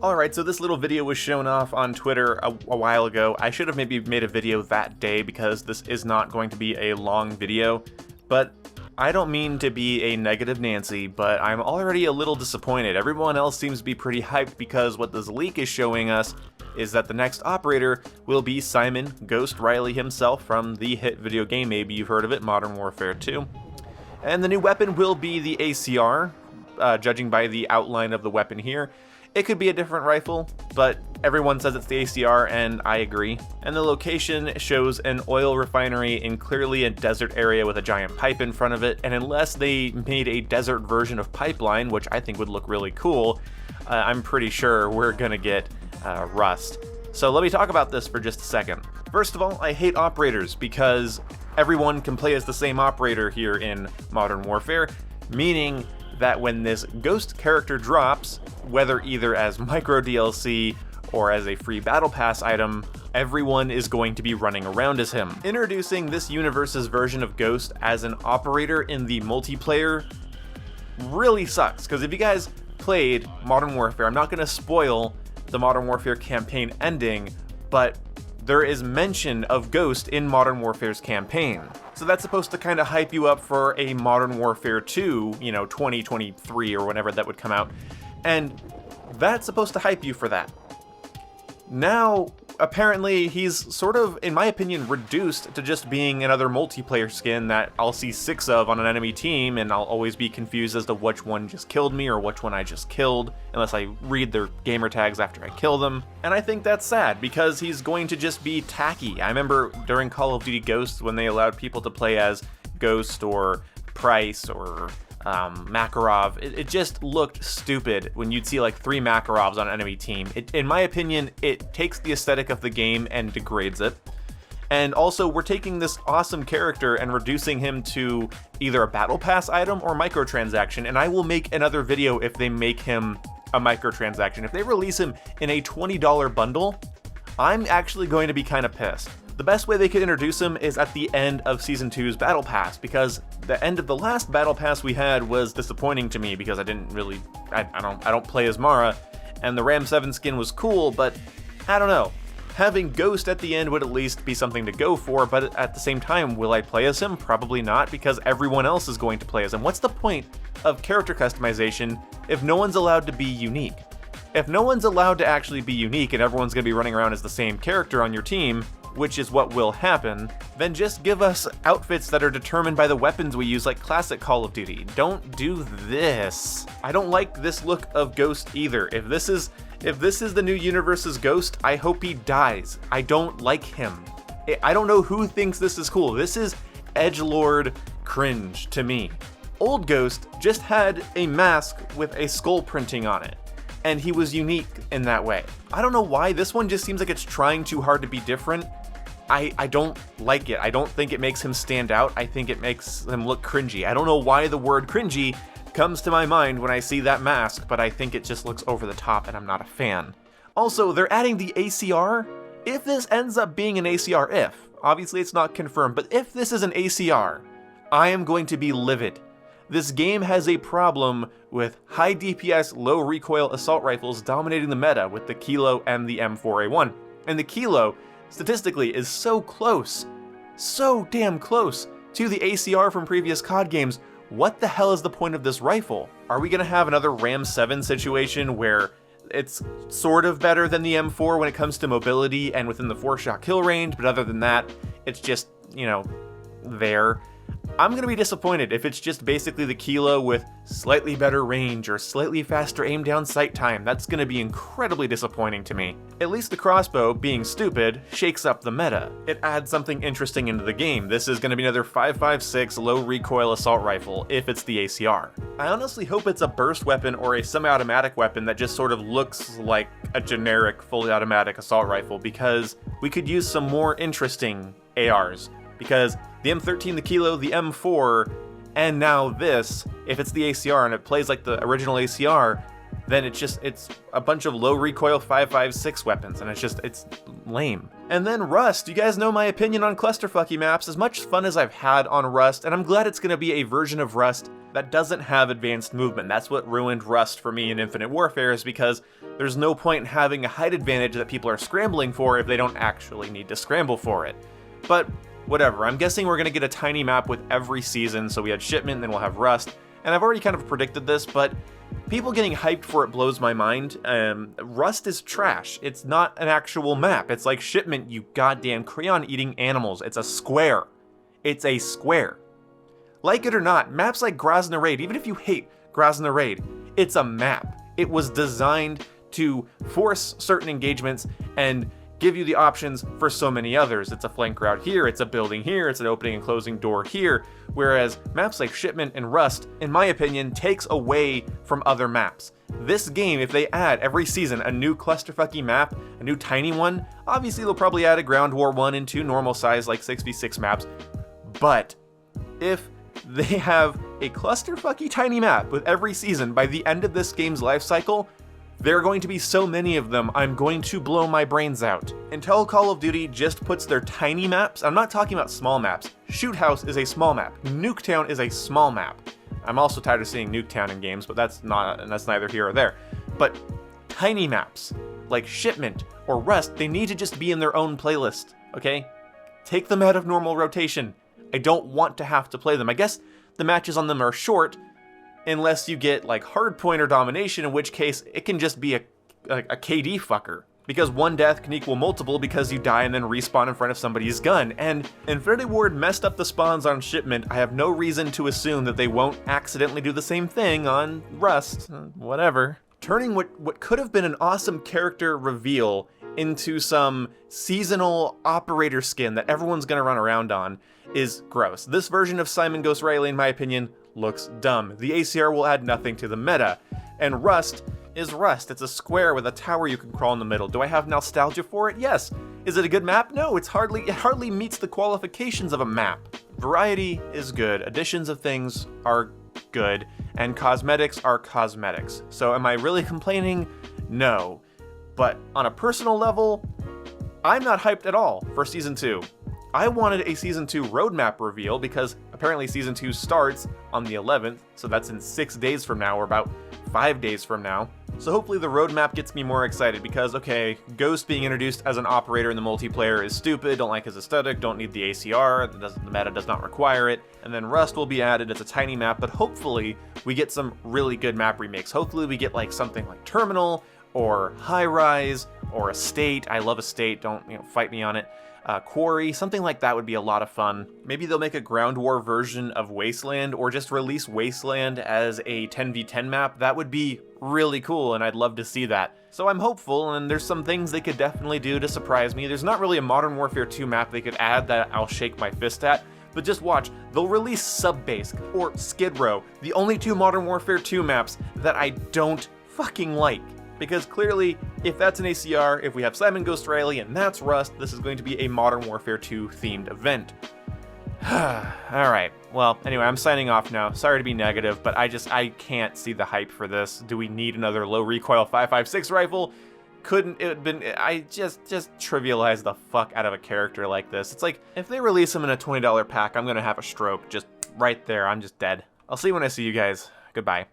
Alright, so this little video was shown off on Twitter a while ago. I should have maybe made a video that day because this is not going to be a long video, but I don't mean to be a negative Nancy, but I'm already a little disappointed. Everyone else seems to be pretty hyped because what this leak is showing us is that the next operator will be Simon Ghost Riley himself from the hit video game, maybe you've heard of it, Modern Warfare 2. And the new weapon will be the ACR, judging by the outline of the weapon here. It could be a different rifle, but everyone says it's the ACR, and I agree. And the location shows an oil refinery in clearly a desert area with a giant pipe in front of it, and unless they made a desert version of Pipeline, which I think would look really cool, I'm pretty sure we're gonna get Rust. So let me talk about this for just a second. First of all, I hate operators because everyone can play as the same operator here in Modern Warfare, meaning that when this Ghost character drops, whether either as micro DLC or as a free battle pass item, everyone is going to be running around as him. Introducing this universe's version of Ghost as an operator in the multiplayer really sucks, because if you guys played Modern Warfare, I'm not going to spoil the Modern Warfare campaign ending, but there is mention of Ghost in Modern Warfare's campaign. So that's supposed to kind of hype you up for a Modern Warfare 2, 2023 or whenever that would come out. And that's supposed to hype you for that. Now, apparently, he's sort of, in my opinion, reduced to just being another multiplayer skin that I'll see 6 of on an enemy team, and I'll always be confused as to which one just killed me or which one I just killed, unless I read their gamer tags after I kill them. And I think that's sad, because he's going to just be tacky. I remember during Call of Duty Ghosts when they allowed people to play as Ghost or Price or Makarov, it just looked stupid when you'd see like 3 Makarovs on an enemy team. In my opinion, it takes the aesthetic of the game and degrades it. And also, we're taking this awesome character and reducing him to either a battle pass item or microtransaction, and I will make another video if they make him a microtransaction. If they release him in a $20 bundle, I'm actually going to be kind of pissed. The best way they could introduce him is at the end of Season 2's Battle Pass, because the end of the last Battle Pass we had was disappointing to me because I don't play as Mara, and the Ram 7 skin was cool, but I don't know. Having Ghost at the end would at least be something to go for, but at the same time, will I play as him? Probably not, because everyone else is going to play as him. What's the point of character customization if no one's allowed to be unique? If no one's allowed to actually be unique and everyone's going to be running around as the same character on your team, which is what will happen, then just give us outfits that are determined by the weapons we use like classic Call of Duty. Don't do this. I don't like this look of Ghost either. If this is the new universe's Ghost, I hope he dies. I don't like him. I don't know who thinks this is cool. This is edgelord cringe to me. Old Ghost just had a mask with a skull printing on it, and he was unique in that way. I don't know why this one just seems like it's trying too hard to be different. I don't like it. I don't think it makes him stand out. I think it makes him look cringy. I don't know why the word cringy comes to my mind when I see that mask, but I think it just looks over the top and I'm not a fan. Also, they're adding the ACR. If this ends up being an ACR, obviously it's not confirmed, but if this is an ACR, I am going to be livid. This game has a problem with high DPS, low recoil assault rifles dominating the meta with the Kilo and the M4A1. And the Kilo, statistically, is so close, so damn close to the ACR from previous COD games. What the hell is the point of this rifle? Are we gonna have another Ram 7 situation where it's sort of better than the M4 when it comes to mobility and within the 4-shot kill range, but other than that, it's just, there? I'm gonna be disappointed if it's just basically the Kilo with slightly better range or slightly faster aim down sight time. That's gonna be incredibly disappointing to me. At least the crossbow, being stupid, shakes up the meta. It adds something interesting into the game. This is gonna be another 5.56 low recoil assault rifle if it's the ACR. I honestly hope it's a burst weapon or a semi-automatic weapon that just sort of looks like a generic fully automatic assault rifle, because we could use some more interesting ARs. Because the M13, the Kilo, the M4, and now this, if it's the ACR and it plays like the original ACR, then it's a bunch of low recoil 5.56 weapons, and it's lame. And then Rust. You guys know my opinion on clusterfucky maps. As much fun as I've had on Rust, and I'm glad it's going to be a version of Rust that doesn't have advanced movement. That's what ruined Rust for me in Infinite Warfare, is because there's no point in having a height advantage that people are scrambling for if they don't actually need to scramble for it. But whatever, I'm guessing we're going to get a tiny map with every season, so we had Shipment, then we'll have Rust, and I've already kind of predicted this, but people getting hyped for it blows my mind. Rust is trash. It's not an actual map. It's like Shipment, you goddamn crayon-eating animals. It's a square. It's a square. Like it or not, maps like Groznyj Raid, even if you hate Groznyj Raid, it's a map. It was designed to force certain engagements and give you the options for so many others. It's a flank route here, it's a building here, it's an opening and closing door here, whereas maps like Shipment and Rust, in my opinion, takes away from other maps. This game, if they add every season a new clusterfucky map, a new tiny one, obviously they'll probably add a Ground War 1 and 2 normal size like 6v6 maps, but if they have a clusterfucky tiny map with every season by the end of this game's life cycle, there are going to be so many of them, I'm going to blow my brains out. Until Call of Duty just puts their tiny maps, I'm not talking about small maps. Shoot House is a small map. Nuketown is a small map. I'm also tired of seeing Nuketown in games, but that's neither here or there. But tiny maps, like Shipment or Rust, they need to just be in their own playlist, okay? Take them out of normal rotation. I don't want to have to play them. I guess the matches on them are short, unless you get like Hardpoint or Domination, in which case it can just be a KD fucker. Because one death can equal multiple because you die and then respawn in front of somebody's gun. And Infinity Ward messed up the spawns on Shipment. I have no reason to assume that they won't accidentally do the same thing on Rust. Whatever. Turning what could have been an awesome character reveal into some seasonal operator skin that everyone's gonna run around on is gross. This version of Simon Ghost Riley, in my opinion, looks dumb. The ACR will add nothing to the meta. And Rust is Rust. It's a square with a tower you can crawl in the middle. Do I have nostalgia for it? Yes. Is it a good map? No, it hardly meets the qualifications of a map. Variety is good, additions of things are good, and cosmetics are cosmetics. So am I really complaining? No. But on a personal level, I'm not hyped at all for Season 2. I wanted a Season 2 roadmap reveal because apparently Season 2 starts on the 11th, so that's in 6 days from now, or about 5 days from now. So hopefully the roadmap gets me more excited because, okay, Ghost being introduced as an operator in the multiplayer is stupid, don't like his aesthetic, don't need the ACR, the meta does not require it, and then Rust will be added, it's a tiny map, but hopefully we get some really good map remakes. Hopefully we get like something like Terminal, or High Rise, or Estate. I love Estate, don't fight me on it. Quarry, something like that would be a lot of fun. Maybe they'll make a Ground War version of Wasteland, or just release Wasteland as a 10v10 map. That would be really cool, and I'd love to see that. So I'm hopeful, and there's some things they could definitely do to surprise me. There's not really a Modern Warfare 2 map they could add that I'll shake my fist at, but just watch. They'll release Subbase or Skid Row, the only two Modern Warfare 2 maps that I don't fucking like. Because clearly, if that's an ACR, if we have Simon Ghost Riley and that's Rust, this is going to be a Modern Warfare 2 themed event. Alright, well, anyway, I'm signing off now. Sorry to be negative, but I can't see the hype for this. Do we need another low recoil 5.56 rifle? Couldn't it have been, I just trivialize the fuck out of a character like this. It's like, if they release him in a $20 pack, I'm gonna have a stroke just right there. I'm just dead. I'll see you when I see you guys. Goodbye.